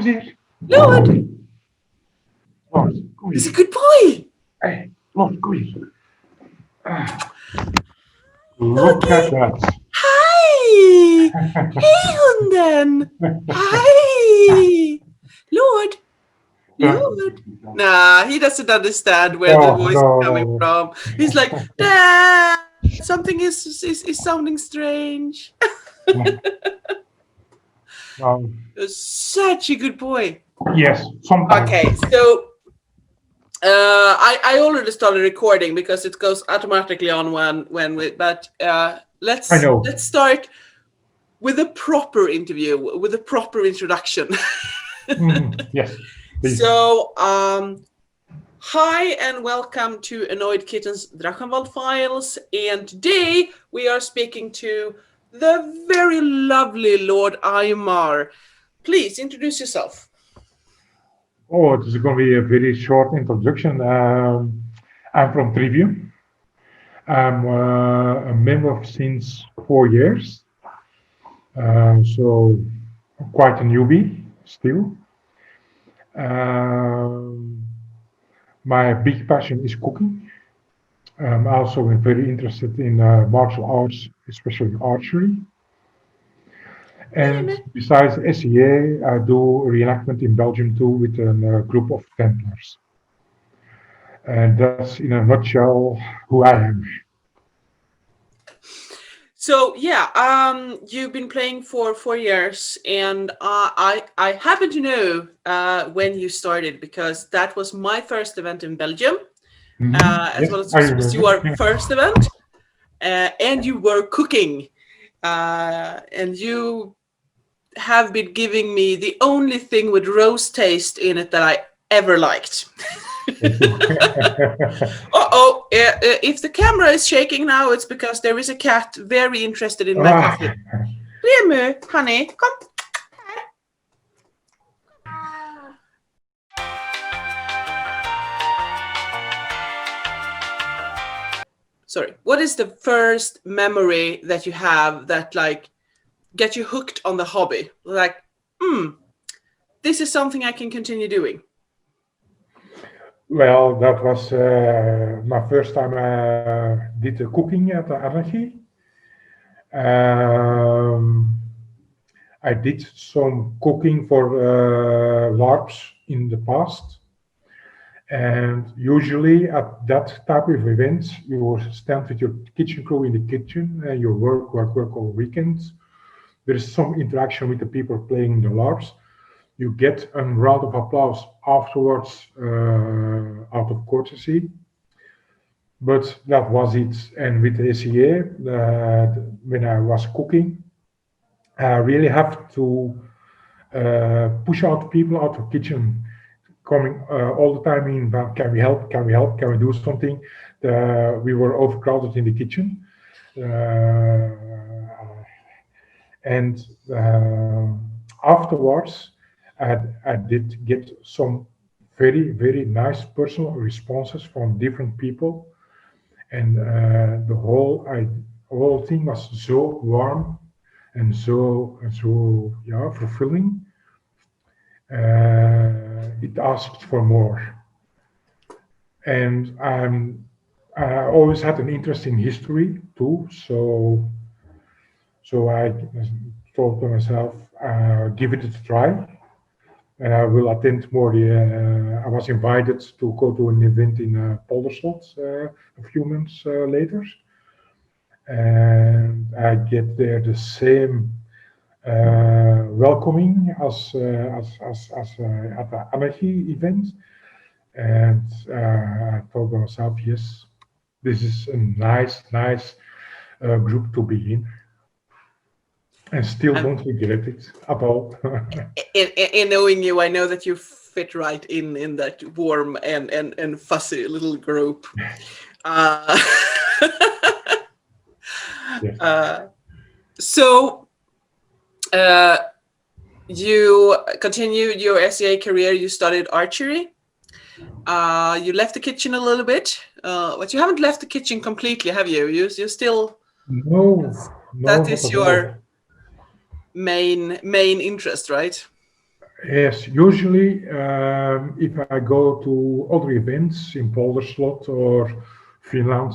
eens hier. Lord, Lord, kom he's a hier. good boy. Hey, Lord, kom hier. Look at that. Hi. Hey, hunden. Hi. Lord. Lord. Nah, he doesn't understand where the voice is coming No. from. He's like, Dad, something is sounding strange. No. You're such a good boy. Yes, sometimes. Okay, so I already started recording because it goes automatically on when we. But I let's know. start with a proper interview, with a proper introduction. Yes, please. So, hi and welcome to Annoyed Kitten's Drachenwald Files, and today we are speaking to the very lovely Lord Aymar. Please introduce yourself. Oh, it is going to be a very short introduction. I'm from Trivium. I'm a member since 4 years, so quite a newbie still. Um, my big passion is cooking. I'm also very interested in martial arts, especially archery. And besides SEA, I do reenactment in Belgium too with a group of Templars. And that's in a nutshell who I am. So yeah, you've been playing for 4 years, and I happen to know when you started because that was my first event in Belgium, as Yes, well I as was remember. your first event, and you were cooking, and you have been giving me the only thing with rose taste in it that I ever liked. Thank you. Uh-oh, if the camera is shaking now, it's because there is a cat very interested in my Ah, coffee. Remu, honey, come. Sorry. What is the first memory that you have that like get you hooked on the hobby? Like, this is something I can continue doing. well, that was my first time I did the cooking at the Energy. Um, I did some cooking for LARPs in the past. And usually at that type of events, you stand with your kitchen crew in the kitchen and you work all weekends. There is some interaction with the people playing the LARPs. You get a round of applause afterwards out of courtesy. But that was it. And with the SEA, when I was cooking, I really have to push out people out of kitchen, coming all the time in. Well, can we help? Can we help? Can we do something? We were overcrowded in the kitchen, and afterwards, I did get some very nice personal responses from different people, and the whole thing was so warm and so yeah fulfilling. It asked for more, and I always had an interest in history too. So I thought to myself, give it a try, and I will attend more. I was invited to go to an event in Polderslot a few months later, and I get there the same welcoming as at the Energy event. And I thought to myself, yes, this is a nice group to be in, and still Um, don't regret it at all. in knowing you, I know that you fit right in that warm and fussy little group. Uh, Yes. so uh, you continued your SEA career. You studied archery. You left the kitchen a little bit, but you haven't left the kitchen completely, have you? You still No, no, that not is at all. your main interest, right? Yes, usually if I go to other events in Polderslot or Finland,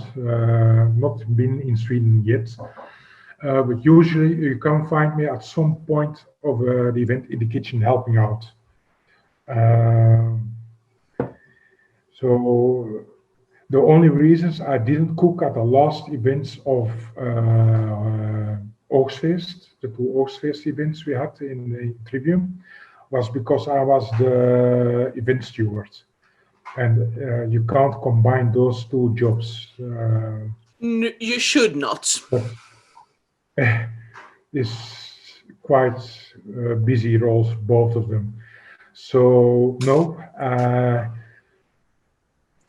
not been in Sweden yet, but usually you can find me at some point of the event in the kitchen helping out. Um, so the only reasons I didn't cook at the last events of Oogstfeest, the two Oogstfeest events we had in Trivium, was because I was the event steward, and you can't combine those two jobs. You should not. But it's quite busy roles, both of them. So no,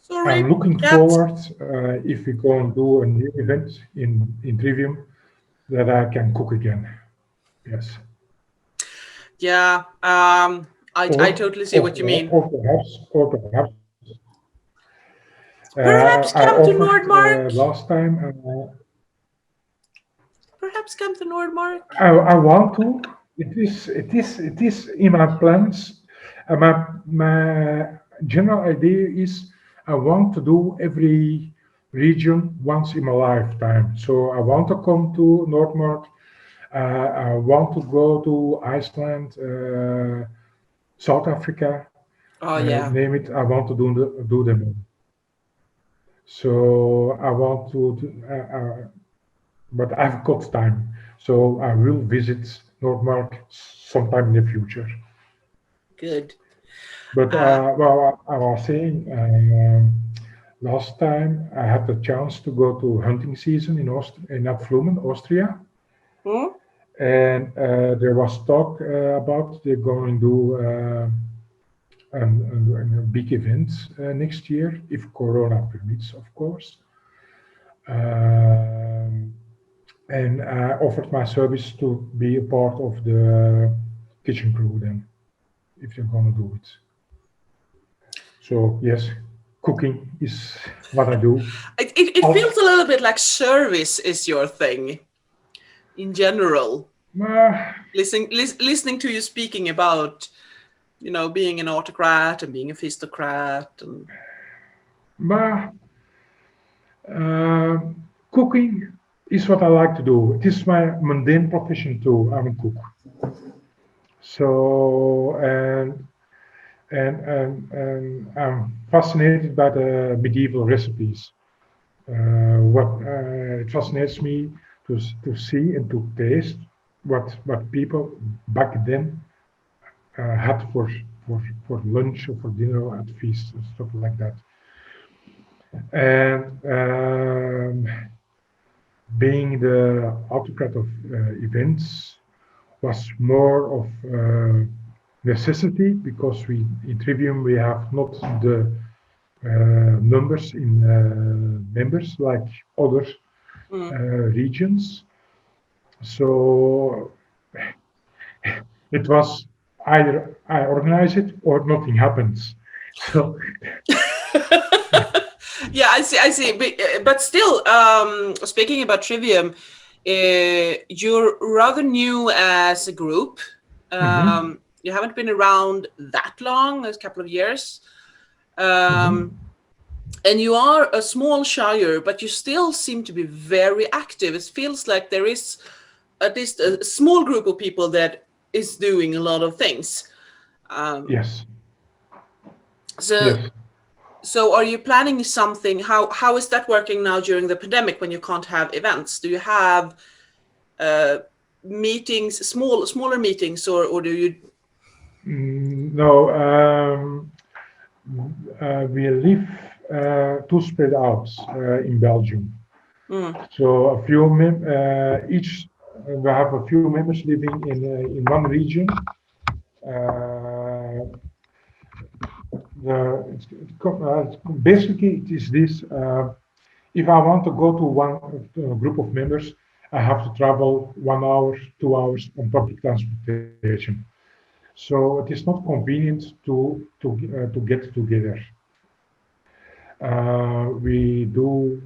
Sorry, I'm looking cat. forward if we go and do a new event in Trivium that I can cook again. Yes, Yeah, I or totally see what you mean. or perhaps Perhaps I come to offered Nordmark. last time. Perhaps come to Nordmark. I want to. It is in my plans. My general idea is I want to do every region once in my lifetime. So I want to come to Nordmark. I want to go to Iceland, South Africa, Oh yeah, name it. I want to do them all. So I want but I've got time. So I will visit Nordmark sometime in the future. good. But Uh, well, I was saying last time I had the chance to go to hunting season in Abflumen, Austria, hmm? and there was talk about they're going to do a big event next year, if Corona permits, of course. Um, and I offered my service to be a part of the kitchen crew then, if they're gonna do it. So yes, cooking is what I do. it Oh, feels a little bit like service is your thing in general. uh, Listening to you speaking about, being an autocrat and being a fistocrat and but uh, cooking is what I like to do. It is my mundane profession too. I'm a cook. So and I'm fascinated by the medieval recipes. What it fascinates me to see and to taste what people back then had for lunch or for dinner at feasts and stuff like that. And being the autocrat of events was more of necessity because we in Trivium we have not the numbers in members like other mm. regions. So it was either I organize it or nothing happens. So Yeah, I see, but still, speaking about Trivium, you're rather new as a group. mhm, You haven't been around that long, a couple of years. mhm, um, and you are a small shire, but you still seem to be very active. It feels like there is at least a small group of people that is doing a lot of things. Um, yes, so, yes. so are you planning something? How is that working now during the pandemic when you can't have events? Do you have uh, meetings, smaller meetings, or do you? No, we live too spread out in Belgium. Mm, So a few each we have a few members living in one region. Uh, basically it is this. If I want to go to one group of members, I have to travel 1 hour, 2 hours on public transportation. So it is not convenient to get together. We do.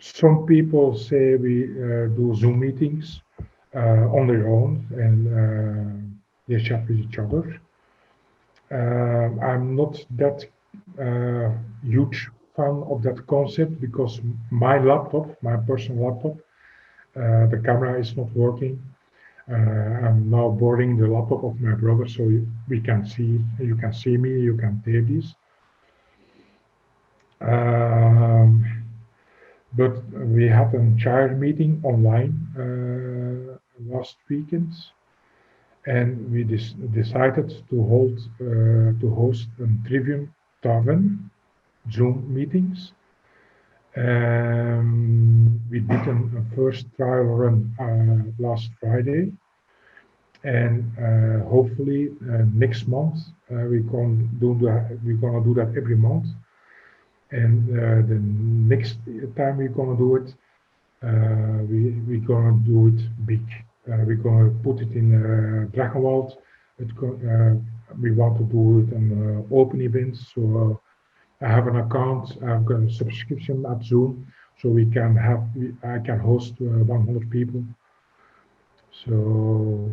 Some people say we do Zoom meetings. on their own, and they chat with each other. I'm not that huge fan of that concept because my laptop, my personal laptop, the camera is not working. I'm now borrowing the laptop of my brother, so we can see. You can see me. You can take this. Um, but we had a child meeting online last weekend, and we decided to host a Trivium Tavern Zoom meetings. We did a first trial run last Friday, and hopefully next month we're gonna do that every month. And the next time we're gonna do it, we're gonna do it big. We're gonna put it in Drachenwald. We want to do it on open events. So I have an account. I've got a subscription at Zoom, so I can host 100 people. So,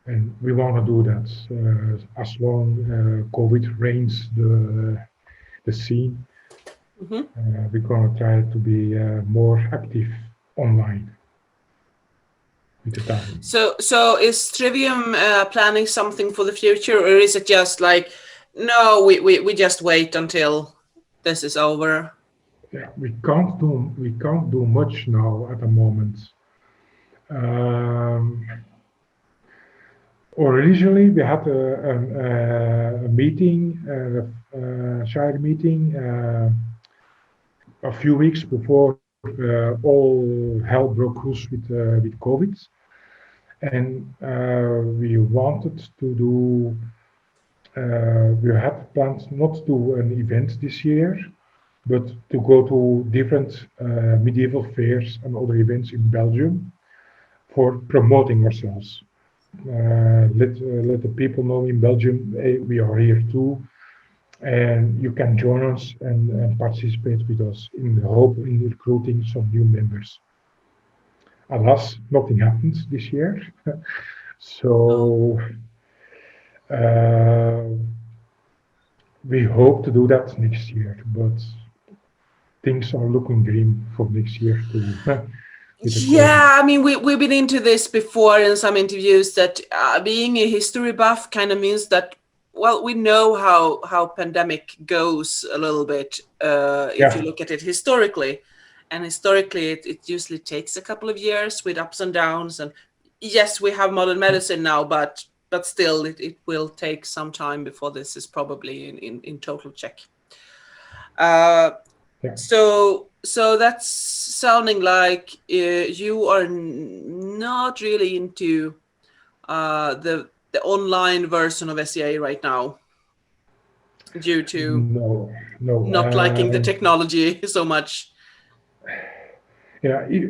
and we want to do that as long COVID reigns the scene. We're gonna try to be more active online with the time. So is Trivium planning something for the future, or is it just like, no, we just wait until this is over? Yeah, we can't do much now at the moment. Originally, we had a meeting, shared meeting, a few weeks before all hell broke loose with COVID, and we wanted to do. We had plans not to do an event this year, but to go to different medieval fairs and other events in Belgium for promoting ourselves. Let the people know in Belgium, hey, we are here too, and you can join us and participate with us in the hope in recruiting some new members. Alas, nothing happened this year, so we hope to do that next year, but things are looking grim for next year too. Yeah, I mean, we've been into this before in some interviews that being a history buff kind of means that, well, we know how pandemic goes a little bit if you look at it historically. And historically, it usually takes a couple of years with ups and downs. And yes, we have modern medicine now, but still, it will take some time before this is probably in total check. So that's sounding like you are not really into the online version of SEA right now, due to not liking the technology so much. Yeah, if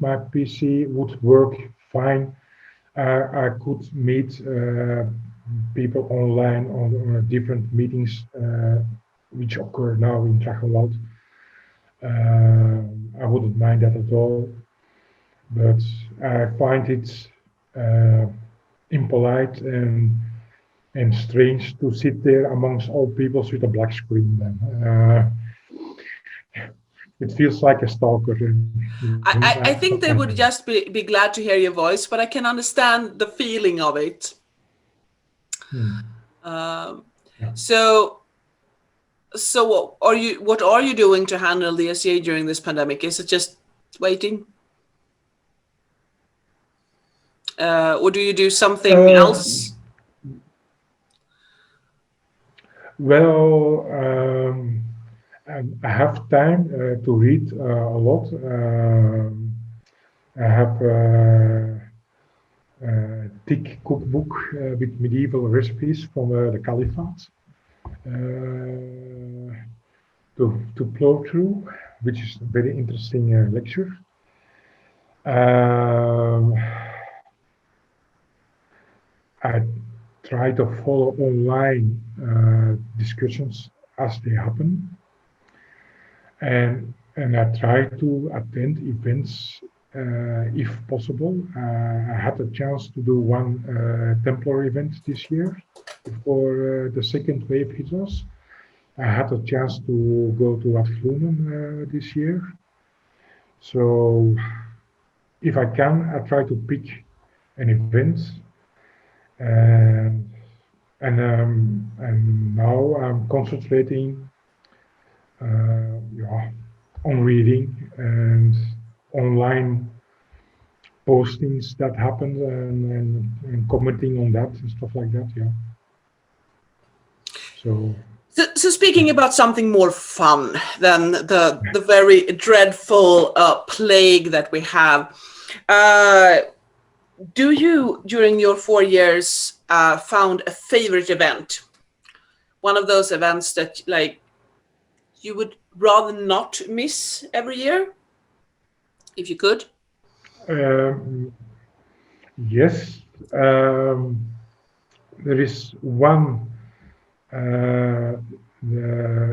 my PC would work fine, I could meet people online on different meetings which occur now in Drachenwald. I wouldn't mind that at all, but I find it impolite and strange to sit there amongst all people with a black screen. Then it feels like a stalker. I think they would just be glad to hear your voice, but I can understand the feeling of it. So what are you doing to handle the SEA during this pandemic? Is it just waiting? Or do you do something else? Well, I have time to read a lot. I have a thick cookbook with medieval recipes from the Caliphate to plow through, which is a very interesting lecture. I try to follow online discussions as they happen, and I try to attend events if possible. I had a chance to do one Templar event this year before the second wave hit us. I had a chance to go to Atflumen this year. So if I can, I try to pick an event. And and now I'm concentrating yeah, on reading and online postings that happened and commenting on that and stuff like that. Yeah. So So speaking about something more fun than the very dreadful plague that we have, do you, during your 4 years, found a favorite event? One of those events that like you would rather not miss every year, if you could? um, yes, there is one.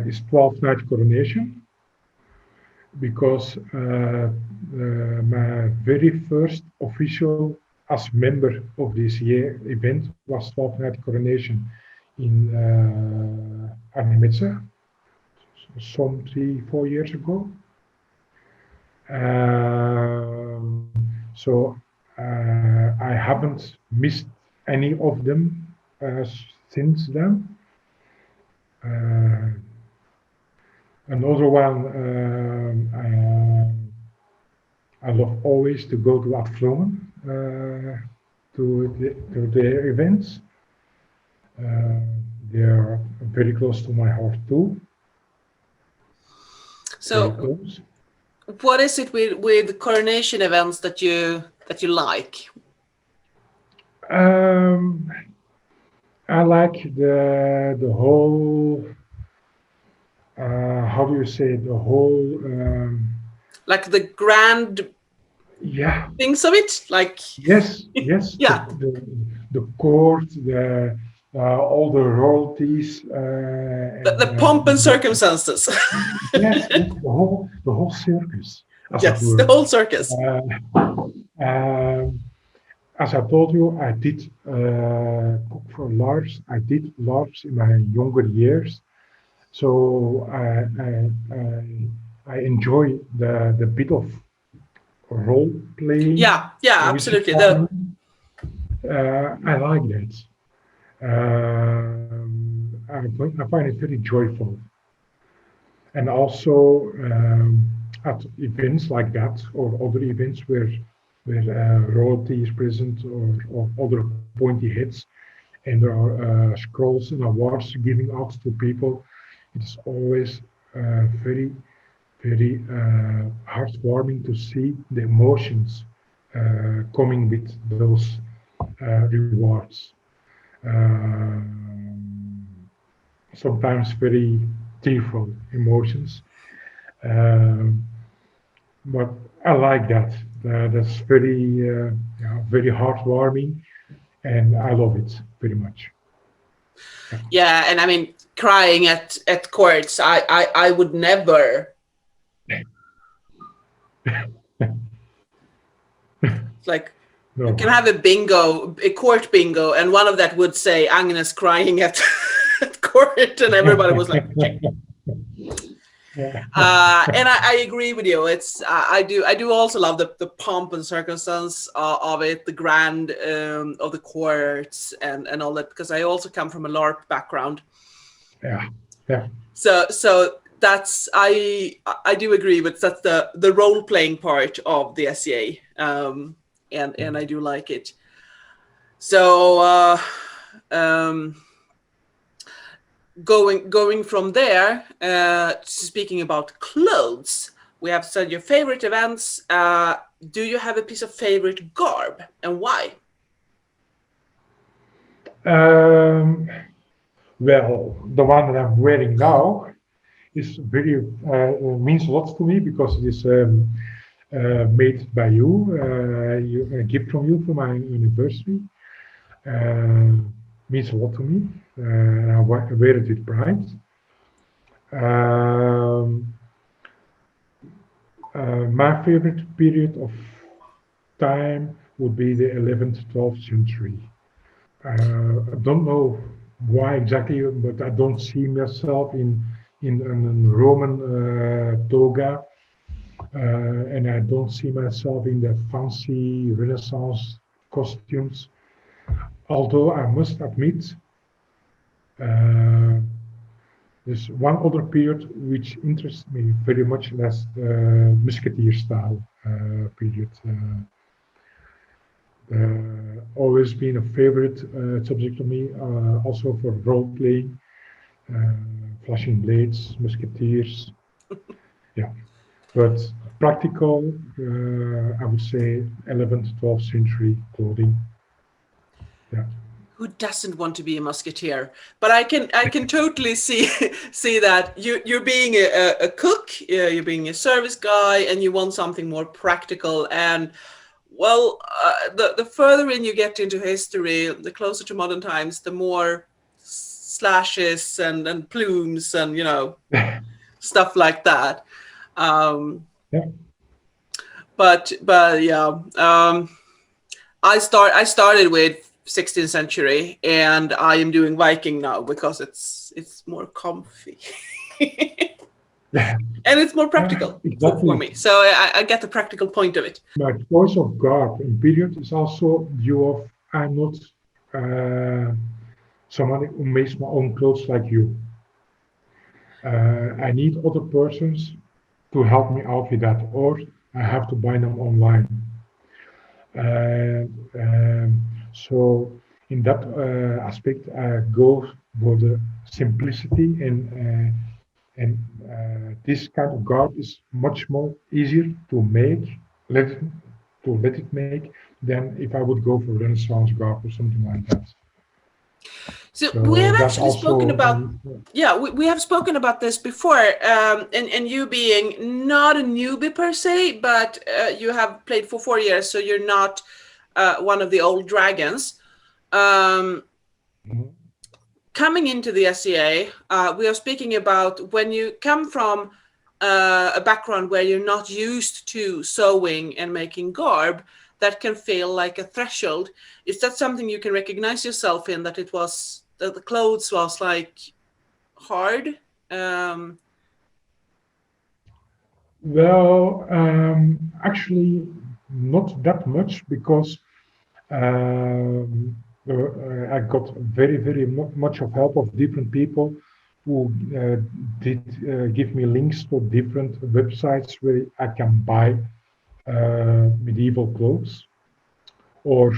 Is 12th night coronation because my very first official as member of this year event was 12th night coronation in Arnemitsa some 3-4 years ago. So I haven't missed any of them since then. Another one, I love always to go to Atflomen to their events. They are very close to my heart too. So, what is it with coronation events that you like? I like the whole. How do you say it? The whole. Like the grand. Yeah. Things of it, like. Yes. Yes. Yeah. The court, all the royalties. The pomp and circumstances. Yes, the whole circus. Yes, the whole circus. As I told you, I did cook for LARPs. I did LARPs in my younger years, so I enjoy the bit of role playing. Yeah, absolutely. I like that. I find it very joyful, and also at events like that or other events where royalty is present or other pointy heads, and there are scrolls and awards giving out to people. It's always very, very heartwarming to see the emotions coming with those rewards. Sometimes very tearful emotions, but I like that. That's very, very heartwarming, and I love it very much. Yeah, and I mean, crying at courts, I would never. It's like no. You can have a court bingo, and one of that would say Agnes crying at court, and everybody was like. Yeah. And I agree with you. It's I do also love the pomp and circumstance of it, the grand of the courts and all that, because I also come from a LARP background. Yeah. So that's I do agree with that's the role playing part of the SCA, and I do like it. So going from there, speaking about clothes, we have said your favorite events. Do you have a piece of favorite garb, and why? Well, the one that I'm wearing now is very means a lot to me because it is made by you, a gift from you for my anniversary. Means a lot to me. I wear it with pride. My favorite period of time would be the 11th, 12th century. I don't know why exactly, but I don't see myself in a Roman toga, and I don't see myself in the fancy Renaissance costumes. Although I must admit, uh, there's one other period which interests me very much, that's the musketeer style period. Always been a favorite subject for me, also for role playing, uh, flashing blades, musketeers. Yeah, but practical, I would say 11th, 12th century clothing. Yeah. Who doesn't want to be a musketeer? But I can totally see that you're being a cook, you're being a service guy, and you want something more practical. And well, the further in you get into history, the closer to modern times, the more slashes and plumes and stuff like that. Um, Yeah. but yeah, I started with 16th century, and I am doing Viking now because it's more comfy. Yeah. And it's more practical for Exactly. me. So I get the practical point of it. My choice of garb in period is also due of I'm not uh, someone who makes my own clothes like you. I need other persons to help me out with that, or I have to buy them online. So in that aspect, I go for the simplicity and this kind of garb is much more easier to make, let let it make than if I would go for Renaissance garb or something like that. So we So have that's actually also spoken about, yeah, we have spoken about this before, and you being not a newbie per se, but you have played for 4 years, so you're not one of the old dragons. Um, Mhm. Coming into the SCA, we are speaking about when you come from a background where you're not used to sewing and making garb, that can feel like a threshold. Is that something you can recognize yourself in, that it was that the clothes was like hard? Um, Well, actually, not that much because I got very much of help of different people who did give me links to different websites where I can buy medieval clothes or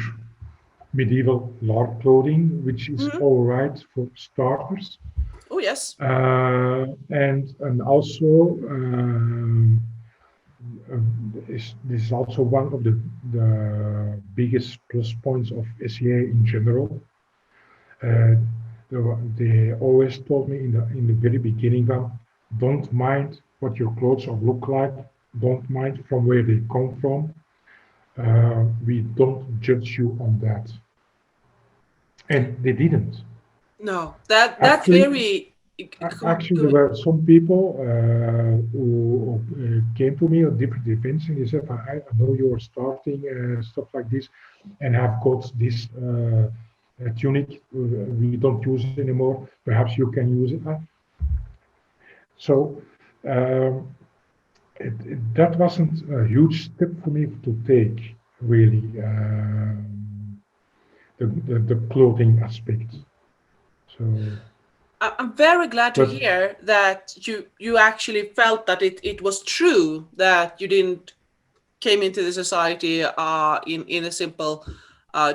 medieval LARP clothing, which is mhm. all right for starters. Oh yes. And also this is also one of the biggest plus points of SEA in general. Uh, they always told me in the very beginning that don't mind what your clothes look like, don't mind from where they come from. We don't judge you on that, and they didn't. No, that's Actually, very There good. were some people who came to me at different events and they said, I know you're starting stuff like this and I've got this tunic we don't use anymore. Perhaps you can use it. So um, that wasn't a huge step for me to take, really, the clothing aspect. So, I'm very glad to but hear that you actually felt that it was true that you didn't came into the society in a simple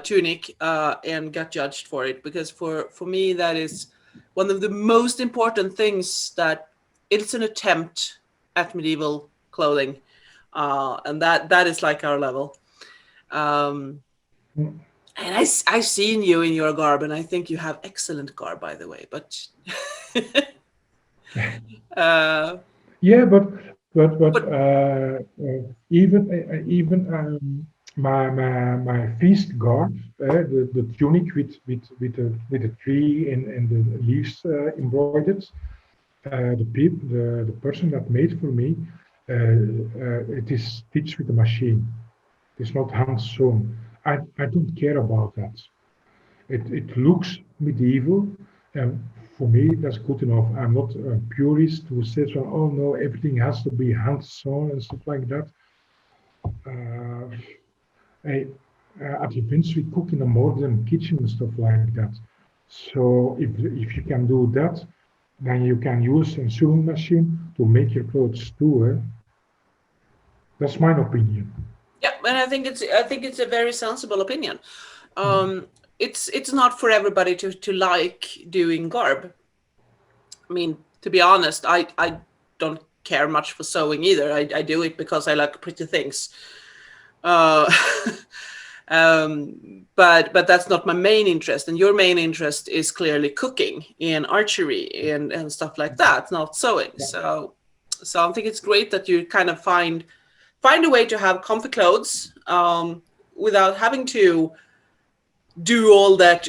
tunic and got judged for it, because for me that is one of the most important things, that it's an attempt at medieval clothing, and that is like our level. um, mm, and I've seen you in your garb, and I think you have excellent garb, by the way, but uh, yeah, but but my feast guard, the tunic with the tree and the leaves embroidered, the person that made for me, it is stitched with a machine. It's not hand sewn. I don't care about that. It looks medieval, and for me that's good enough. I'm not a purist who says, well, oh no, everything has to be hand sewn and stuff like that. Uh, I, at events we cook in a modern kitchen and stuff like that. So if you can do that, then you can use a sewing machine to make your clothes too. That's my opinion. Yeah, and I think it's a very sensible opinion. It's not for everybody to like doing garb. I mean, to be honest, I don't care much for sewing either. I do it because I like pretty things. Uh, but that's not my main interest. And your main interest is clearly cooking and archery and stuff like that, not sewing. Yeah. So I think it's great that you kind of find a way to have comfy clothes without having to do all that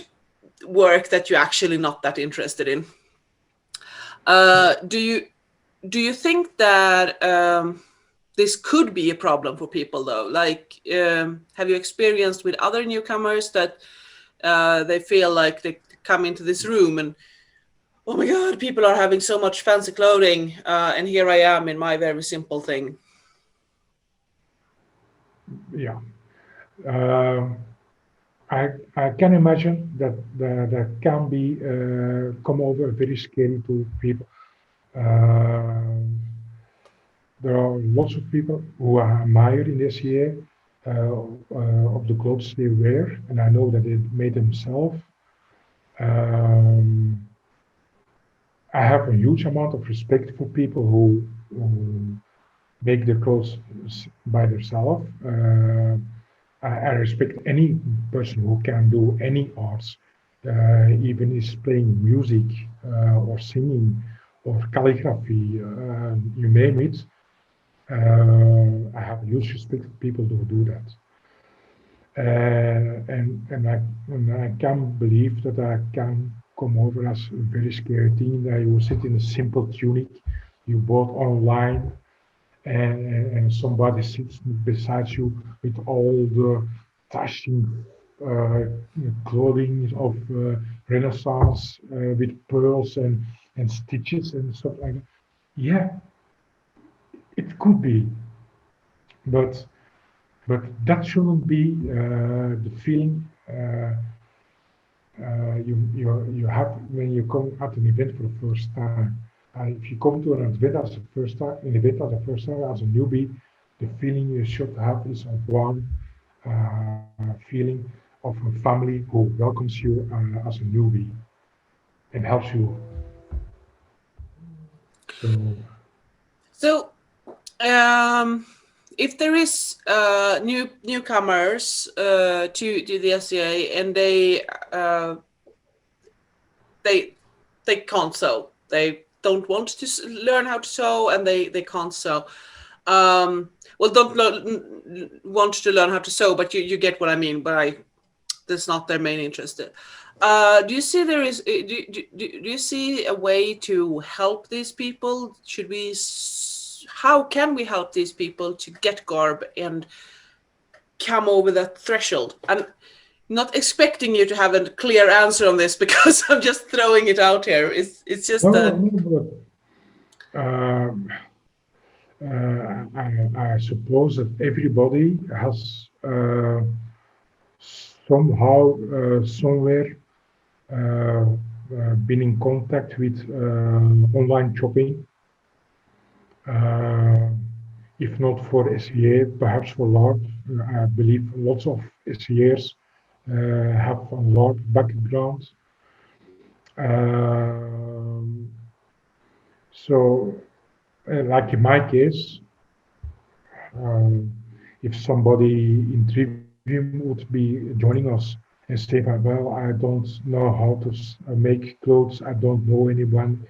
work that you're actually not that interested in. Do you think that this could be a problem for people though? Like, have you experienced with other newcomers that they feel like they come into this room and, oh my God, people are having so much fancy clothing, and here I am in my very simple thing. Yeah. Um, I can imagine that can be come over very scary to people. Um there are lots of people who admire in this year of the clothes they wear, and I know that they made themselves. Um, I have a huge amount of respect for people who make their clothes by themselves. I respect any person who can do any arts, even is playing music or singing or calligraphy, you name it. I have huge respect for people who do that. And I can believe that I can come over as a very scary thing that you sit in a simple tunic you bought online and somebody sits beside you with all the dashing clothing of Renaissance with pearls and stitches and stuff like that. Yeah, it could be, but but that shouldn't be the feeling you have when you come at an event for the first time. If you come to an event as a first time as a newbie, the feeling you should have is of one feeling of a family who welcomes you as a newbie and helps you. So So, if there is newcomers to the SCA and they can't sew, they don't want to learn how to sew, and they can't sew. Well, don't want to learn how to sew, but you get what I mean by that's not their main interest. Do you see there is do you see a way to help these people? How can we help these people to get garb and come over that threshold? I'm not expecting you to have a clear answer on this because I'm just throwing it out here. It's just no, but I suppose that everybody has somehow, somewhere, been in contact with online shopping. Uh, if not for SEA, perhaps for LARP. I believe lots of SEAs have a LARP background. Um, so, like in my case, um, if somebody in Trivium would be joining us and say, well, I don't know how to make clothes, I don't know anyone,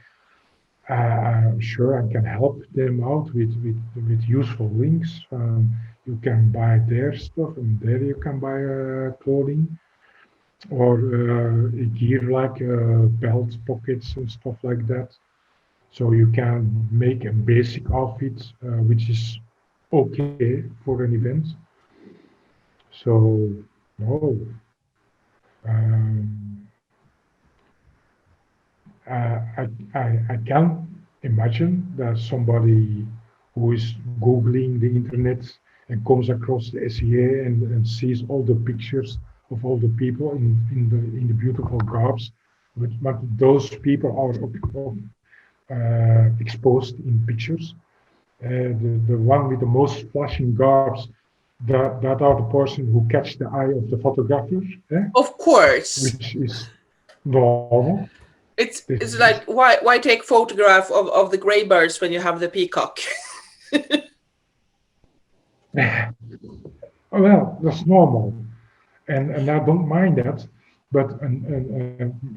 I'm sure I can help them out with useful links. You can buy their stuff, and there you can buy clothing or gear like belt pockets and stuff like that. So you can make a basic outfit, which is okay for an event. So no, um, I can imagine that somebody who is Googling the internet and comes across the SEA and sees all the pictures of all the people in the beautiful garbs, but those people are exposed in pictures. The one with the most flashing garbs, that are the person who catch the eye of the photographer, Of course. which is normal. It's This, like why take photograph of the gray birds when you have the peacock? well, that's normal, and I don't mind that. But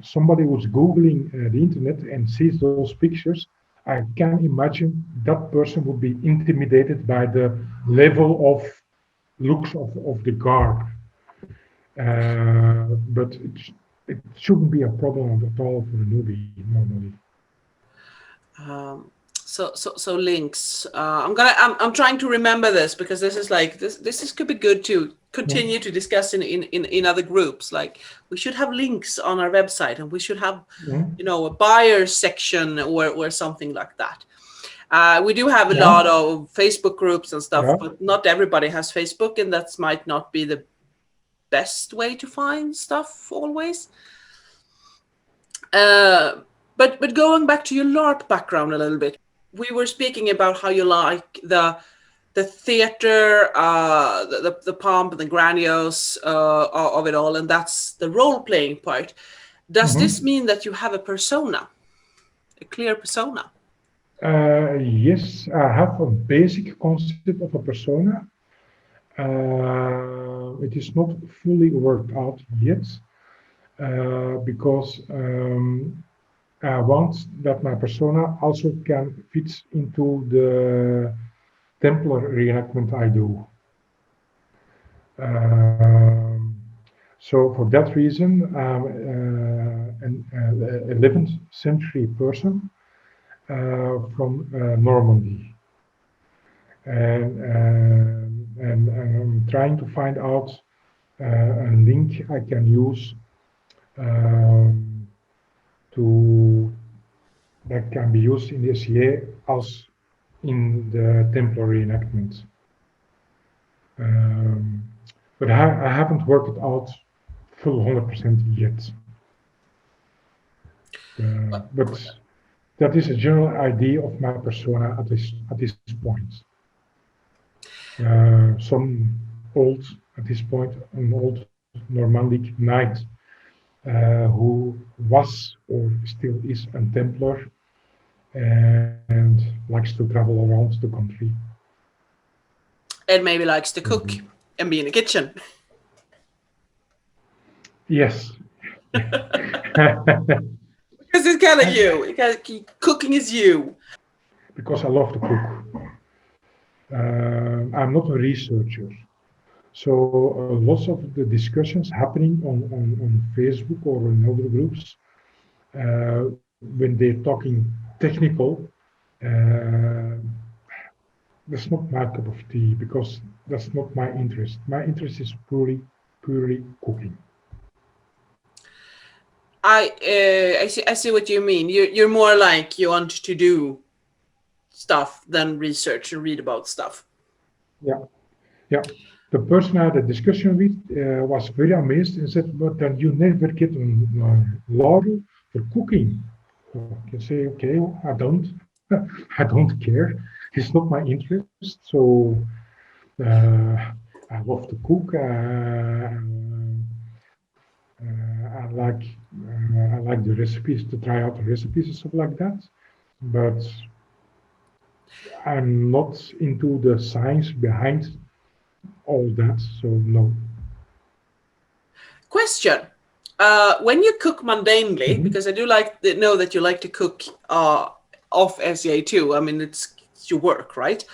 somebody who's googling the internet and sees those pictures, I can imagine that person would be intimidated by the level of looks of the garb. But it shouldn't be a problem at all for a newbie normally. So links. I'm trying to remember this because this is like this is could be good to Yeah. continue to discuss in other groups. Like we should have links on our website, and we should have Yeah. a buyer section or something like that. We do have a Yeah. lot of Facebook groups and stuff, Yeah. but not everybody has Facebook, and that might not be the best way to find stuff always. But going back to your LARP background a little bit, we were speaking about how you like the theater, the pomp and the grandiose of it all, and that's the role playing part. Does Mhm. this mean that you have a persona, a clear persona? Yes, I have a basic concept of a persona. It is not fully worked out yet because I want that my persona also can fit into the Templar reenactment I do. Um, so for that reason, I'm an 11th century person from Normandy, and I'm trying to find out a link I can use um, to that can be used in the SCA as in the Templar reenactment. Um, but I haven't worked it out full 100% yet. But that is a general idea of my persona at this point. Some old, at this point, an old Normandic knight who was or still is a Templar and likes to travel around the country. And maybe likes to cook Mhm. and be in the kitchen. Yes. Because it's kind of you. Cooking is you. Because I love to cook. I'm not a researcher. So lots of the discussions happening on Facebook or in other groups, when they're talking technical, uh, that's not my cup of tea because that's not my interest. My interest is purely cooking. I see what you mean. You're more like you want to do stuff than research and read about stuff. Yeah, yeah. The person I had a discussion with was very amazed and said, "But then you never get a laurel for cooking." I can say, "Okay, I don't, I don't care. It's not my interest." So uh, I love to cook. I like the recipes to try out the recipes and stuff like that. But I'm not into the science behind all that. So no. Question. When you cook mundanely, Mhm. because I do know that you like to cook off SEA too. I mean, it's your work, right?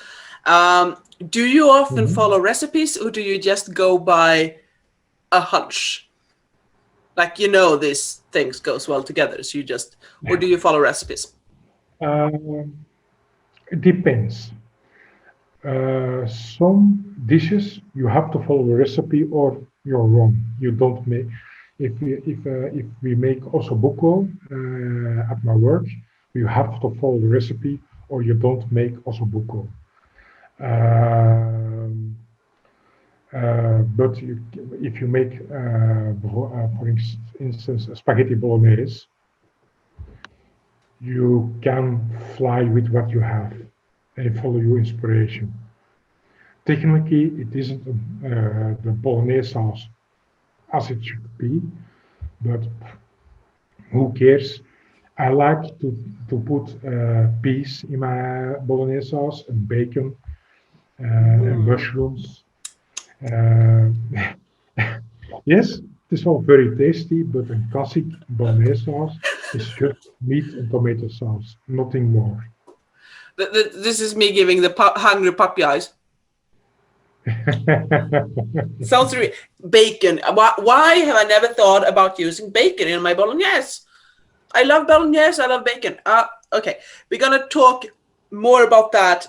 Do you often Mhm. follow recipes, or do you just go by a hunch? Like these things goes well together, so you just, or do you follow recipes? Um, it depends. Some dishes you have to follow the recipe or you're wrong. You don't make. If we make ossobuco at my work, you have to follow the recipe or you don't make ossobuco. Um, but if you make, for instance, spaghetti bolognese, you can fly with what you have and follow your inspiration. Technically, it isn't the bolognese sauce as it should be, but who cares? I like to put peas in my bolognese sauce and bacon and Mm. mushrooms. Uh, yes, it is all very tasty, but a classic bolognese sauce is just meat and tomato sauce, nothing more. This is me giving the hungry puppy eyes. Sounds really bacon. Why have I never thought about using bacon in my bolognese? I love bolognese. I love bacon. Okay, we're gonna talk more about that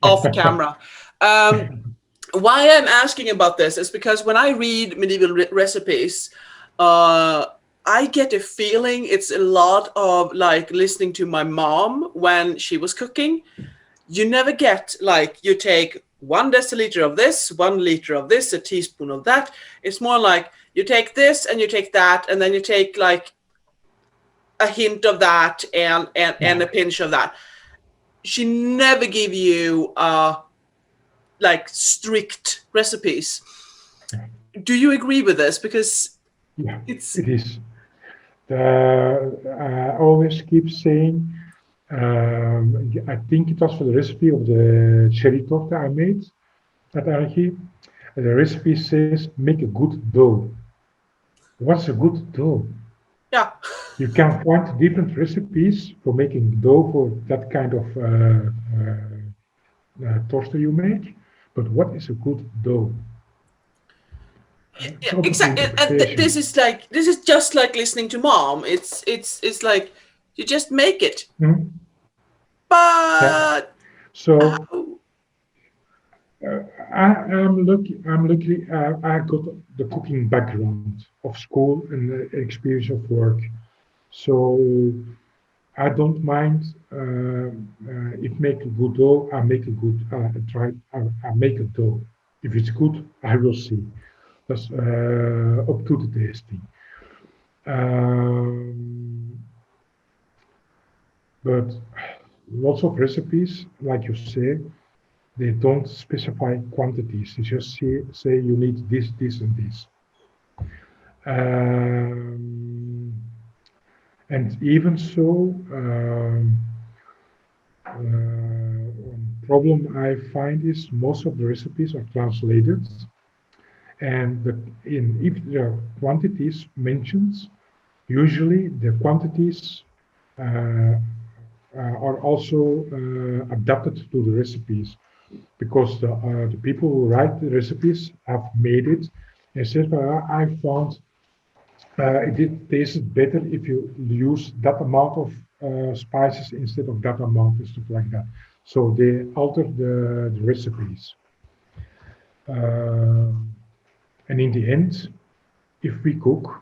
off camera. Why I'm asking about this is because when I read medieval recipes, uh, I get a feeling it's a lot of like listening to my mom when she was cooking. You never get like you take 1 deciliter of this, 1 liter of this, a teaspoon of that. It's more like you take this and you take that, and then you take like a hint of that and Yeah, a pinch of that. She never give you like strict recipes. Do you agree with this? Because yeah, it's it is. I always keep saying, I think it was for the recipe of the cherry torta I made at Archie. The recipe says make a good dough. What's a good dough? yeah. You can find different recipes for making dough for that kind of toaster you make, but what is a good dough? It's Yeah, open to exactly. And interpretation. this is just like listening to mom. It's like you just make it. Mhm. Yeah. But So how? I'm lucky. I'm lucky. I got the cooking background of school and the experience of work. So I don't mind if make a good dough. I make a good. Try. I make a dough. If it's good, I will see. That's up to the tasting. Um, but lots of recipes, like you say, they don't specify quantities. They just say you need this, this, and this. Um, and even so, problem I find is most of the recipes are translated, and if there are quantities mentioned, usually the quantities uh, are also adapted to the recipes because the people who write the recipes have made it and said, I found it did taste better if you use that amount of spices instead of that amount and stuff like that. So they alter the recipes. Um, and in the end, if we cook,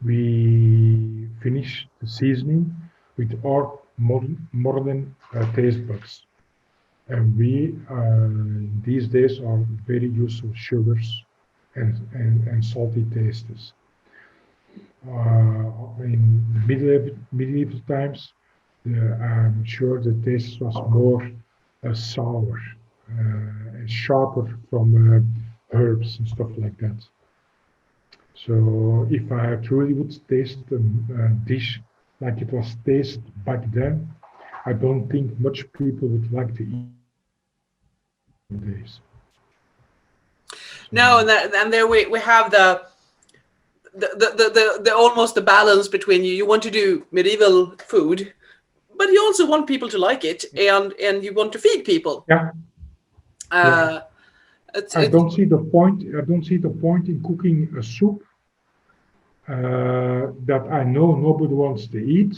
we finish the seasoning with our modern taste buds. And we these days are very used to sugars and salty tastes. In the medieval times, I'm sure the taste was more sour and sharper from herbs and stuff like that. So if I truly would taste a dish like it was tasted back then, I don't think much people would like to eat nowadays. So No, and there we have the almost the balance between you want to do medieval food, but you also want people to like it, and you want to feed people. yeah, yeah. Uh, I it's don't see the point. I don't see the point in cooking a soup that I know nobody wants to eat,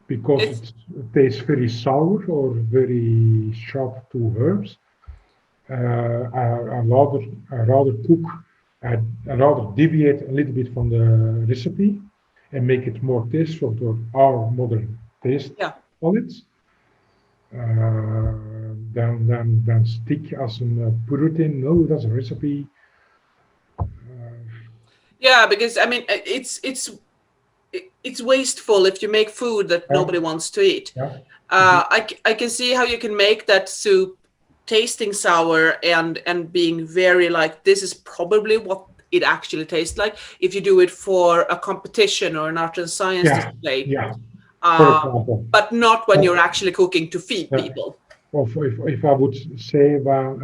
because It's it tastes very sour or very sharp to herbs. I rather cook, I, I rather deviate a little bit from the recipe and make it more tasteful to our modern taste yeah. palettes than stick as a puritan. No, that's a recipe. Yeah, because I mean, it's wasteful if you make food that Yeah, nobody wants to eat. yeah, it is. I can see how you can make that soup tasting sour and being very like this is probably what it actually tastes like if you do it for a competition or an art and science Yeah, display, yeah. For uh, example, but not when but, you're actually cooking to feed yeah. people. Or if I would say, well,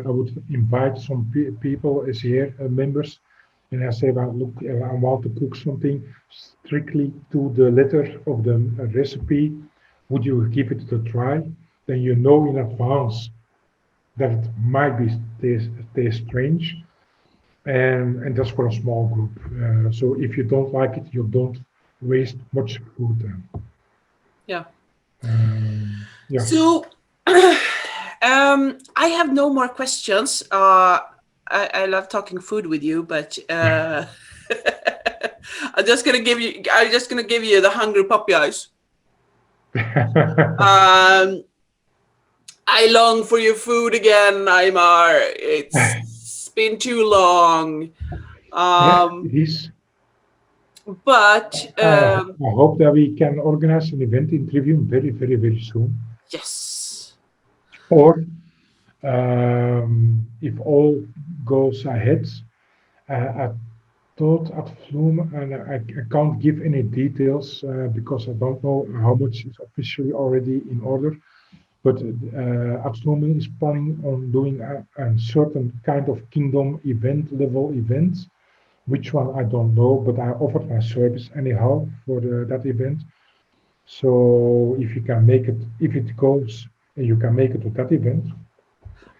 I would invite some people as here members, and I say, well, look, I want to cook something strictly to the letter of the recipe. Would you give it a try? Then you know in advance that it might be taste strange, and that's for a small group. So if you don't like it, you don't waste much food. Yeah. Yeah. So I have no more questions. I love talking food with you, but I'm just gonna give you the hungry puppy eyes. Um, I long for your food again, Aymar. It's been too long. Yeah, Um, it is. but I hope that we can organize an event in Trivium very, very, very soon. yes, Or if all goes ahead, I thought at Flume, and I can't give any details because I don't know how much is officially already in order. But at Flume is planning on doing a certain kind of kingdom event, level event. Which one I don't know, but I offered my service anyhow for that event. So if you can make it, if it goes, and you can make it to that event.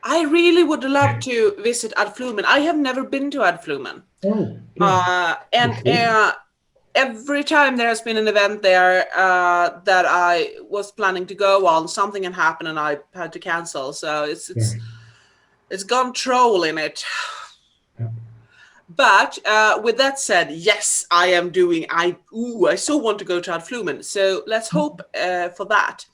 I really would love to visit Adflumen. I have never been to Adflumen. Oh, okay, you And should. every time there has been an event there that I was planning to go on, something had happened and I had to cancel. So Yeah, it's gone troll in it. yeah. But with that said, yes, I am doing. I so want to go to Adflumen. So let's hope for that.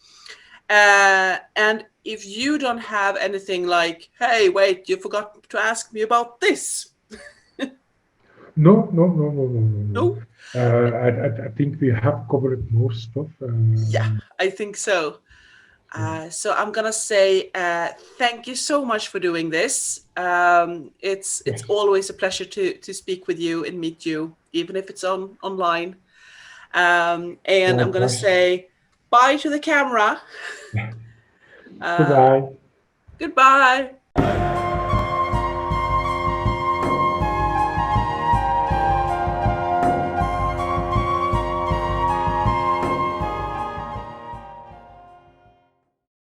And if you don't have anything like, hey, wait, you forgot to ask me about this. No, no, no, no, no, no, no. No? I think we have covered most stuff. Yeah, I think so. Yeah, So I'm gonna say thank you so much for doing this. It's yes, always a pleasure to speak with you and meet you, even if it's online. And I'm gonna likewise. say bye to the camera. Yeah. Uh, Goodbye. Goodbye.